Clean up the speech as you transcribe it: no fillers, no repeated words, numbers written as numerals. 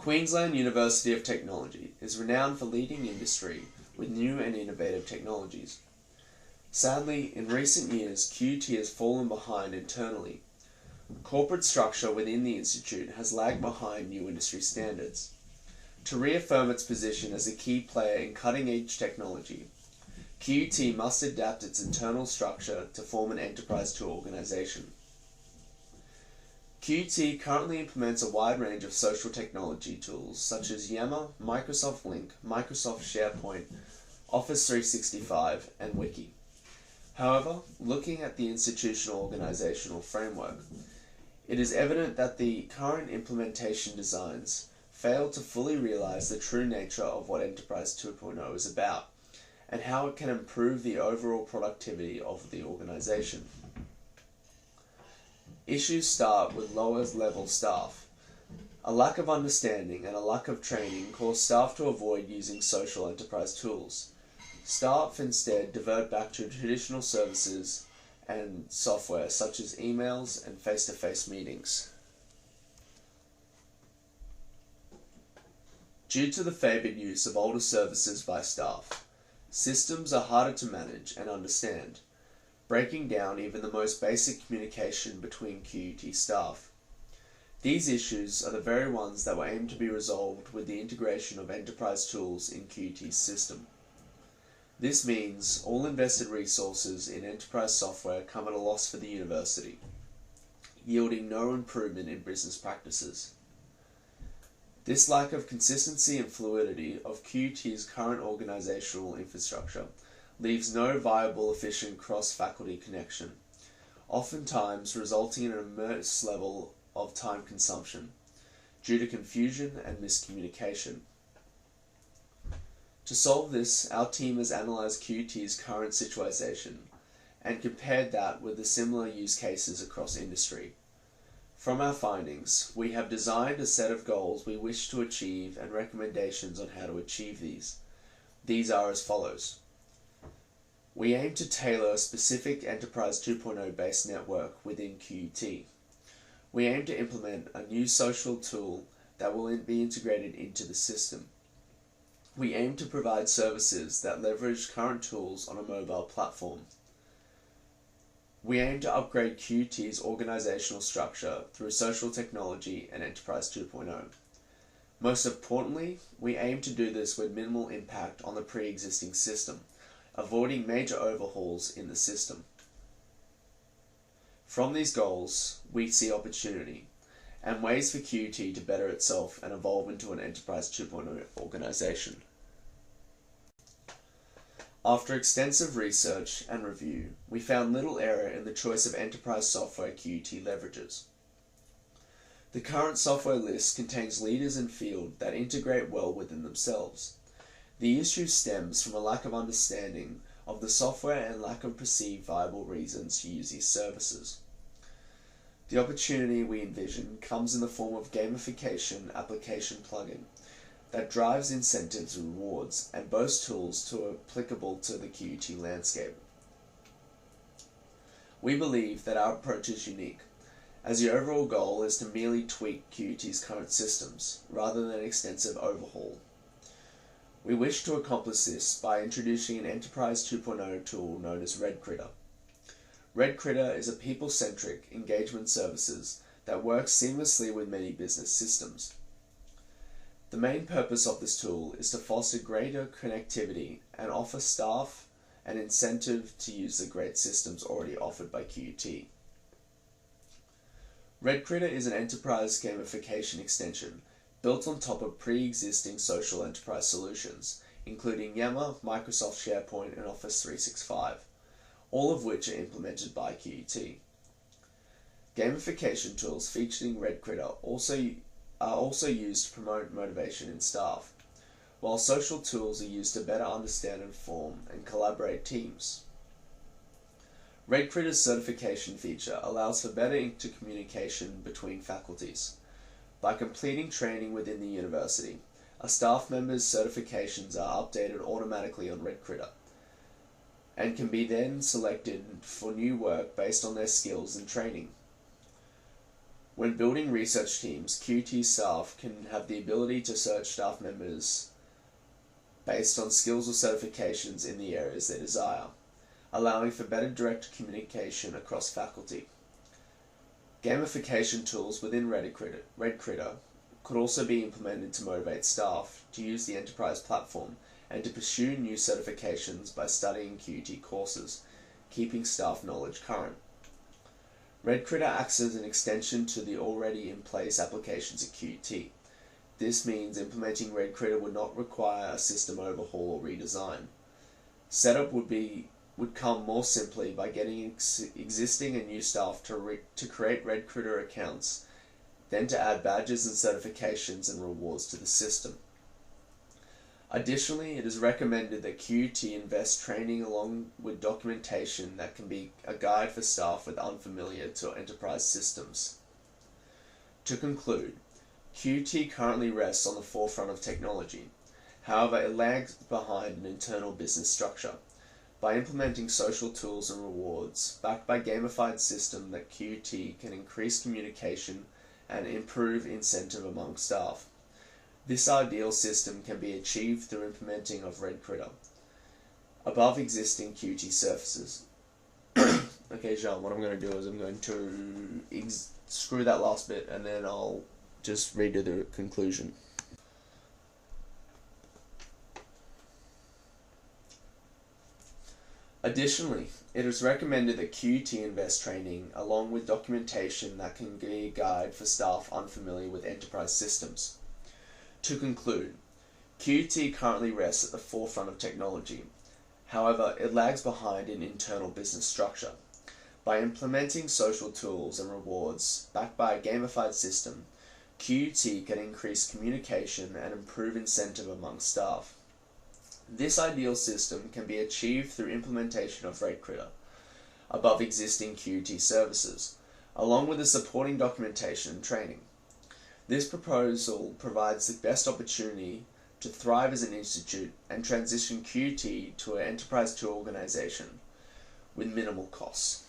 Queensland University of Technology is renowned for leading industry with new and innovative technologies. Sadly, in recent years, QUT has fallen behind internally. Corporate structure within the institute has lagged behind new industry standards. To reaffirm its position as a key player in cutting-edge technology, QUT must adapt its internal structure to form an enterprise tool organization. QUT currently implements a wide range of social technology tools such as Yammer, Microsoft Lync, Microsoft SharePoint, Office 365, and Wiki. However, looking at the institutional organizational framework, it is evident that the current implementation designs fail to fully realize the true nature of what Enterprise 2.0 is about, and how it can improve the overall productivity of the organization. Issues start with lower level staff. A lack of understanding and a lack of training cause staff to avoid using social enterprise tools. Staff instead divert back to traditional services and software such as emails and face-to-face meetings. Due to the favoured use of older services by staff, systems are harder to manage and understand, breaking down even the most basic communication between QUT staff. These issues are the very ones that were aimed to be resolved with the integration of enterprise tools in QUT's system. This means all invested resources in enterprise software come at a loss for the university, yielding no improvement in business practices. This lack of consistency and fluidity of QUT's current organizational infrastructure leaves no viable, efficient cross-faculty connection, oftentimes resulting in an immense level of time consumption due to confusion and miscommunication. To solve this, our team has analysed QUT's current situation and compared that with the similar use cases across industry. From our findings, we have designed a set of goals we wish to achieve and recommendations on how to achieve these. These are as follows. We aim to tailor a specific Enterprise 2.0 based network within QUT. We aim to implement a new social tool that will be integrated into the system. We aim to provide services that leverage current tools on a mobile platform. We aim to upgrade QUT's organizational structure through social technology and Enterprise 2.0. Most importantly, we aim to do this with minimal impact on the pre-existing system, avoiding major overhauls in the system. From these goals, we see opportunity and ways for QUT to better itself and evolve into an Enterprise 2.0 organization. After extensive research and review, we found little error in the choice of enterprise software QUT leverages. The current software list contains leaders in field that integrate well within themselves. The issue stems from a lack of understanding of the software and lack of perceived viable reasons to use these services. The opportunity we envision comes in the form of gamification application plugin that drives incentives and rewards and boasts tools applicable to the QUT landscape. We believe that our approach is unique, as the overall goal is to merely tweak QUT's current systems, rather than an extensive overhaul. We wish to accomplish this by introducing an Enterprise 2.0 tool known as RedCritter. RedCritter is a people-centric engagement services that works seamlessly with many business systems. The main purpose of this tool is to foster greater connectivity and offer staff an incentive to use the great systems already offered by QUT. RedCritter is an enterprise gamification extension built on top of pre-existing social enterprise solutions, including Yammer, Microsoft SharePoint, and Office 365, all of which are implemented by QUT. Gamification tools featured in RedCritter are also used to promote motivation in staff, while social tools are used to better understand and form and collaborate teams. RedCritter's certification feature allows for better intercommunication between faculties. By completing training within the university, a staff member's certifications are updated automatically on RedCritter and can be then selected for new work based on their skills and training. When building research teams, QT staff can have the ability to search staff members based on skills or certifications in the areas they desire, allowing for better direct communication across faculty. Gamification tools within RedCritter could also be implemented to motivate staff to use the enterprise platform and to pursue new certifications by studying QT courses, keeping staff knowledge current. RedCritter acts as an extension to the already in place applications at QT. This means implementing RedCritter would not require a system overhaul or redesign. Setup would come more simply by getting existing and new staff to create RedCritter accounts, then to add badges and certifications and rewards to the system. Additionally, it is recommended that QT invest training along with documentation that can be a guide for staff with unfamiliar to enterprise systems. To conclude, QT currently rests on the forefront of technology. However, it lags behind an internal business structure. By implementing social tools and rewards, backed by a gamified system, that QT can increase communication and improve incentive among staff. This ideal system can be achieved through implementing of RedCritter above existing QT surfaces. Okay, Jean, what I'm going to do is I'm going to screw that last bit and then I'll just redo the conclusion. Additionally, it is recommended that QT invest training along with documentation that can be a guide for staff unfamiliar with enterprise systems. To conclude, QT currently rests at the forefront of technology. However, it lags behind in internal business structure. By implementing social tools and rewards backed by a gamified system, QT can increase communication and improve incentive among staff. This ideal system can be achieved through implementation of RedCritter above existing QT services, along with the supporting documentation and training. This proposal provides the best opportunity to thrive as an institute and transition QT to an enterprise tool organization with minimal costs.